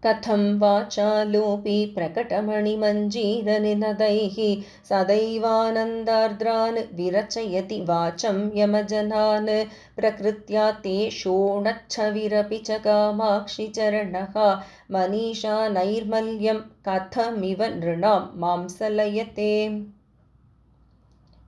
कथं वाचालोऽपि प्रकटमणिमञ्जीरनिनदैः सदैवानन्दार्द्रान् विरचयति वाचं यमजनान्। प्रकृत्या ते शोणच्छविरपि च कामाक्षि चरणः मनीषा नैर्मल्यं कथमिव नृणां मांसलयते।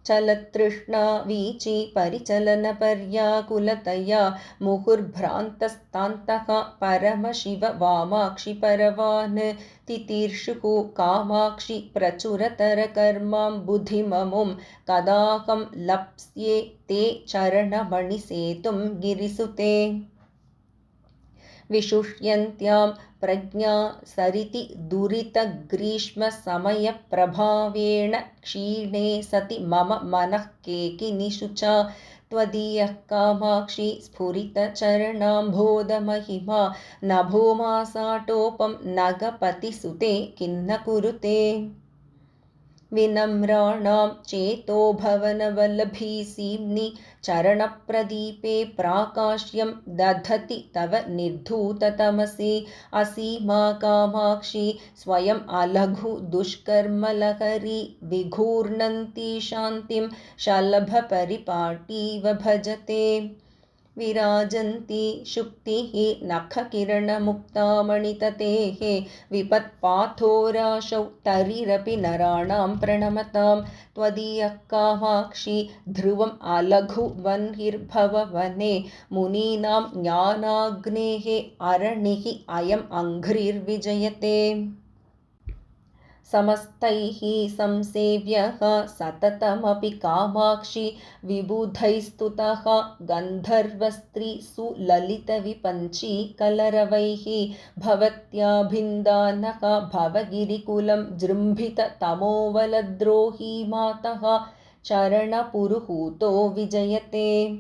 चलतृष्णा वीची परिचलनपर्याकुलतया मुहुर्भ्रान्तस्तान्तः परमशिव वामाक्षि परवान्। तितीर्षुः कामाक्षि प्रचुरतरकर्मां बुधिममुं कदाहं लप्स्ये ते चरणमणिसेतुं गिरिसुते। विशुष्यन्त्यां प्रज्ञा सरिति दुरितग्रीष्मसमयप्रभावेण क्षीणे सति मम मनः केकिनिषुचा। त्वदीयः कामाक्षि स्फुरितचरणाम्भोदमहिमा नभोमासाटोपं नगपतिसुते किन्न कुरुते। विनम्राणां चेतोभवनवल्लभीसीम्नि चरणप्रदीपे प्राकाश्यं दधति तव निर्धूततमसि। असीमा कामाक्षि स्वयम् अलघु दुष्कर्मलहरी विघूर्णन्ती शान्तिं शलभपरिपाटीव भजते। विराजन्ती शुक्तिः नखकिरणमुक्तामणिततेः विपत्पाथोराशौ तरिरपि नराणां प्रणमतां। त्वदीयः कामाक्षि ध्रुवम् अलघुवह्निर्भववने मुनीनां ज्ञानाग्नेः अरणिः अयम् अङ्घ्रिर्विजयते। समस्तैः संसेव्यः सततमपि कामाक्षि विबुधैस्तुतः गन्धर्वस्त्रीसुललितविपञ्ची कलरवैः। भवत्याभिन्दानः भवगिरिकुलं जृम्भिततमोवलद्रोही मातः चरणपुरुहूतो विजयते।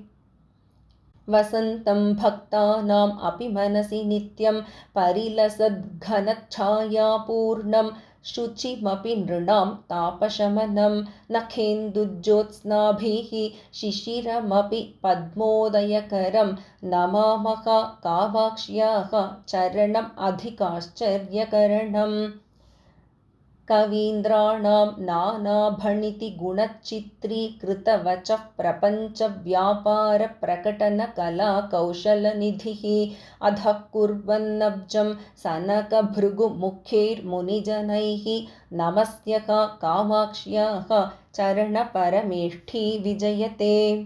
वसन्तं भक्तानाम् अपि मनसि नित्यं परिलसद्घनच्छायापूर्णं शुचिमपि नृणां तापशमनं। नखेन्दुज्योत्स्नाभिः शिशिरमपि पद्मोदयकरं नमामः कामाक्ष्याः चरणम् अधिकाश्चर्यकरणम्। कवीन्द्राणां नानाभणितिगुणचित्रीकृतवचः प्रपञ्चव्यापारप्रकटनकलाकौशलनिधिः अधः कुर्वन्नब्जं सनकभृगुमुख्यैर्मुनिजनैः नमस्यः कामाक्ष्याः चरणपरमेष्ठी विजयते।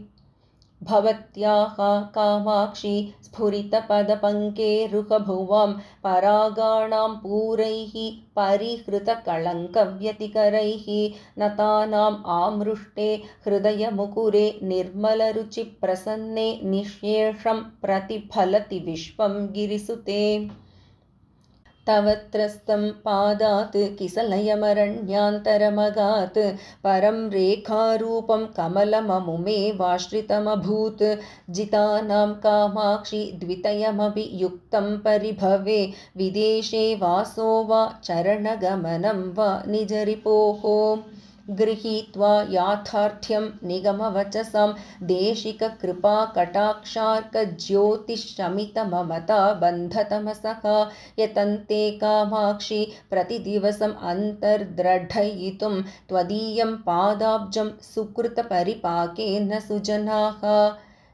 भवत्याः कामाक्षि स्फुरितपदपङ्केरुहभुवां परागाणां पूरैः परिहृतकळङ्कव्यतिकरैः नतानाम् आमृष्टे हृदयमुकुरे निर्मलरुचिप्रसन्ने निःशेषं प्रतिफलति विश्वं गिरिसुते। तव त्रस्तं पादात् किसलयमरण्यान्तरमगात् परं रेखारूपं कमलममुमेवाश्रितमभूत्। जितानां कामाक्षि द्वितयमपि युक्तं परिभवे विदेशे वासो वा चरणगमनं वा निजरिपोः। गृहीत्वा याथार्थ्यं निगमवचसां देशिककृपाकटाक्षार्कज्योतिश्शमितममता बन्धतमसः यतन्ते कामाक्षि प्रतिदिवसम् अन्तर्द्रढयितुं त्वदीयं पादाब्जं सुकृतपरिपाकेन सुजनाः।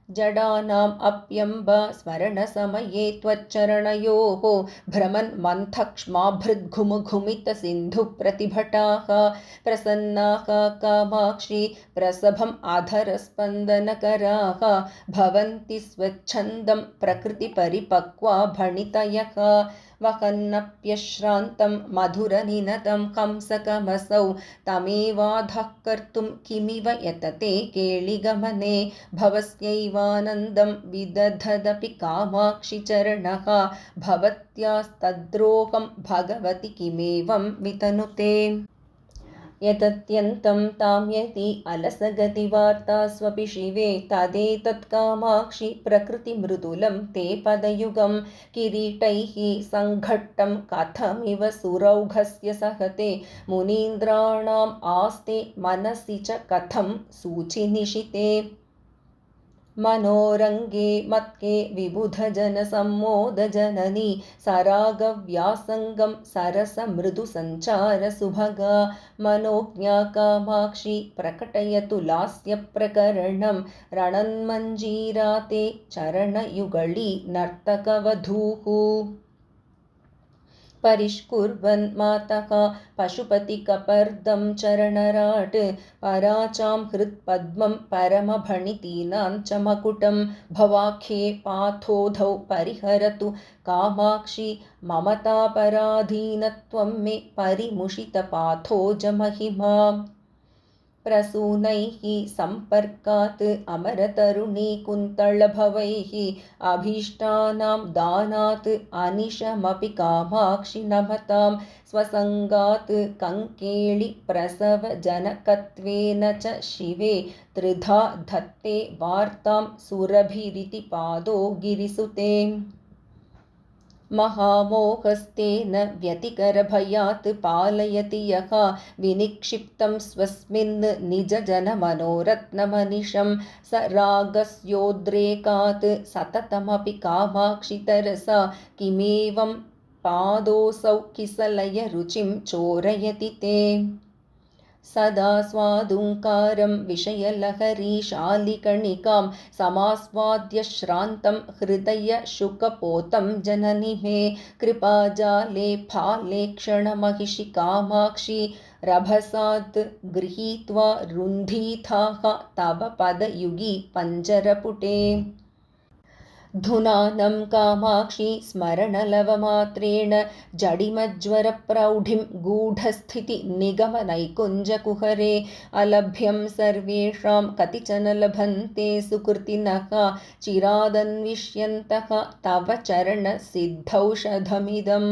जडानाम् अप्यम्ब स्मरणसमये त्वच्चरणयोः भ्रमन् मन्थक्ष्माभृद्घुमघुमितसिन्धुप्रतिभटाः प्रसन्नाः कामाक्षि प्रसभम् अधरस्पन्दनकराः भवन्ति स्वच्छन्दं प्रकृतिपरिपक्वा भणितयः। वहन्नप्यश्रान्तं मधुरनिनदं हंसकमसौ तमेवाधः कर्तुं किमिव यतते केळिगमने। भवस्यैवानन्दं विदधदपि कामाक्षि चरणः भवत्यास्तद्रोहं भगवति किमेवं वितनुते। यदत्यन्तं ताम्यति अलसगतिवार्ता स्वपि शिवे तदेतत्कामाक्षि प्रकृतिमृदुलं ते पदयुगं किरीटैः सङ्घट्टं कथमिव सुरौघस्य सहते मुनीन्द्राणाम् आस्ते मनसि च कथं सूचिनिशिते। मनोरङ्गे मत्के विबुधजनसम्मोदजननी सरागव्यासङ्गं सरसमृदुसञ्चारसुभगा मनोज्ञा कामाक्षि प्रकटयतु लास्यप्रकरणं रणन्मञ्जीराते चरणयुगळी नर्तकवधूः परिष्कुर्वन् मातः पशुपतिकपर्दं चरणराट् पराचां हृत्पद्मं परमभणितीनां च मकुटं भवाख्ये पाथोधौ परिहरतु कामाक्षि ममतापराधीनत्वं मे परिमुषितपाथोजमहिमा प्रसूनैः सम्पर्कात् अमरतरुणी कुन्तलभवैः अभीष्टानां दानात् अनिशमपि कामाक्षि नमतां स्वसङ्गात् कङ्केळिप्रसवजनकत्वेन च शिवे त्रिधा धत्ते वार्तां सुरभिरिति पादो गिरिसुते महामोहस्तेन व्यतिकरभयात् पालयति यः विनिक्षिप्तं स्वस्मिन् निजजनमनोरत्नमनिशं स रागस्योद्रेकात् सततमपि कामाक्षि तरसा किमेवं पादोऽसौ किसलयरुचिं चोरयति ते सदा स्वादुङ्कारं विषयलहरीशालिकणिकां समास्वाद्य श्रान्तं हृदयशुकपोतं जननि मे कृपाजाले फाले क्षणमहिषि कामाक्षि रभसात् गृहीत्वा रुन्धीथाः तव पदयुगी पञ्जरपुटे धुनानं कामाक्षि स्मरणलवमात्रेण जडिमज्वरप्रौढिं गूढस्थितिनिगमनैकुञ्जकुहरे अलभ्यं सर्वेषां कतिचन लभन्ते सुकृतिनः चिरादन्विष्यन्तः तव चरणसिद्धौषधमिदम्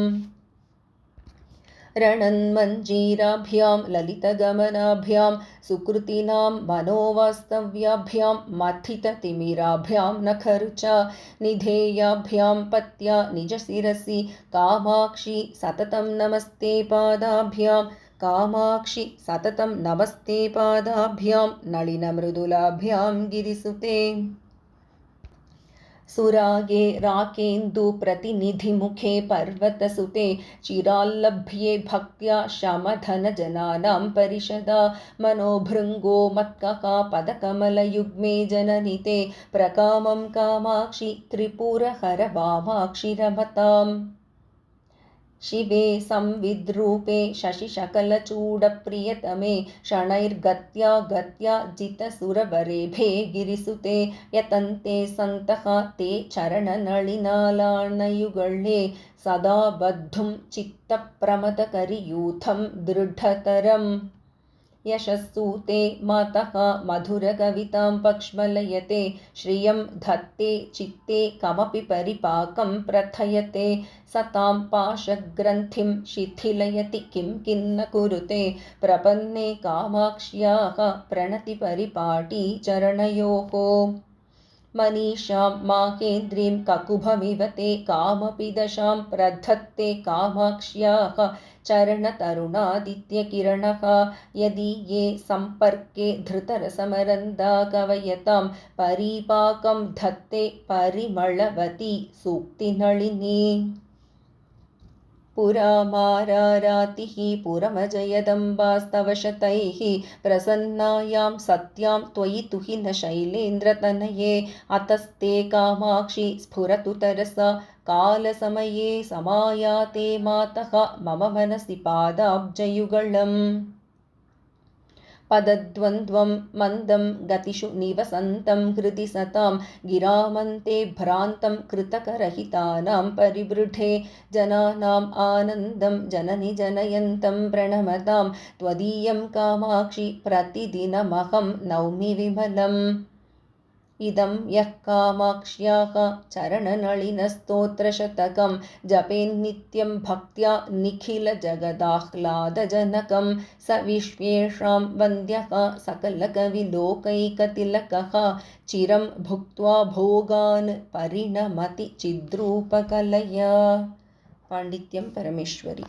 रणन्मञ्जीराभ्यां ललितगमनाभ्यां सुकृतिनां मनोवास्तव्याभ्यां मथिततिमिराभ्यां नखरुचा निधेयाभ्यां पत्या निजशिरसि कामाक्षि सततं नमस्ते पादाभ्यां कामाक्षि सततं नमस्ते पादाभ्यां नളിनमृदुलाभ्यां गिरिसुते सुरागे राकेन्दुप्रतिनिधिमुखे पर्वतसुते चिराल्लभ्ये भक्त्या शमधनजनानां परिषदा मनोभृङ्गो मत्कः पदकमलयुग्मे जननि ते प्रकामं कामाक्षि त्रिपुरहर वामाक्षि रमताम् शिवे संविद्रूपे शशिशकलचूडप्रियतमे शनैर्गत्या गत्या जितसुरवरेभे गिरिसुते यतन्ते सन्तः ते चरणनळिनालार्णयुगळे सदा बद्धुं चित्तप्रमदकरियूथं दृढतरम् यशस्सु ते मातः मधुरकवितां पक्ष्मलयते श्रियं धत्ते चित्ते कमपि परिपाकं प्रथयते सतां पाशग्रन्थिं शिथिलयति किं किन्न कुरुते प्रपन्ने कामाक्ष्याः प्रणतिपरिपाटी चरणयोः मनीषां माहेन्द्रीं ककुभमिव ते कामपि दशां प्रधत्ते कामाक्ष्याः चरणतरुणादित्यकिरणः यदि सम्पर्के धृतरसमरन्दा कवयतां परीपाकं धत्ते परिमळवती सूक्तिनळिनी पुरा मारारातिः पुरमजयदम्बास्तव शतैः प्रसन्नायां सत्यां त्वयि तुहिनशैलेन्द्रतनये अतस्ते कामाक्षि स्फुरतु तरसा कालसमये समायाते मातः मम मनसि पादाब्जयुगळम् पदद्वन्द्वं मन्दं गतिषु निवसन्तं हृदि सतां गिरामन्ते भ्रान्तं कृतकरहितानां परिवृढे जनानाम् आनन्दं जननि जनयन्तं प्रणमतां त्वदीयं कामाक्षि प्रतिदिनमहं नौमि विमलम् इदं यः कामाक्ष्याः चरणनळिनस्तोत्रशतकं जपेन्नित्यं भक्त्या निखिलजगदाह्लादजनकं स विश्वेषां वन्द्यः सकलकविलोकैकतिलकः चिरं भुक्त्वा भोगान् परिणमति चिद्रूपकलया। पाण्डित्यं परमेश्वरी।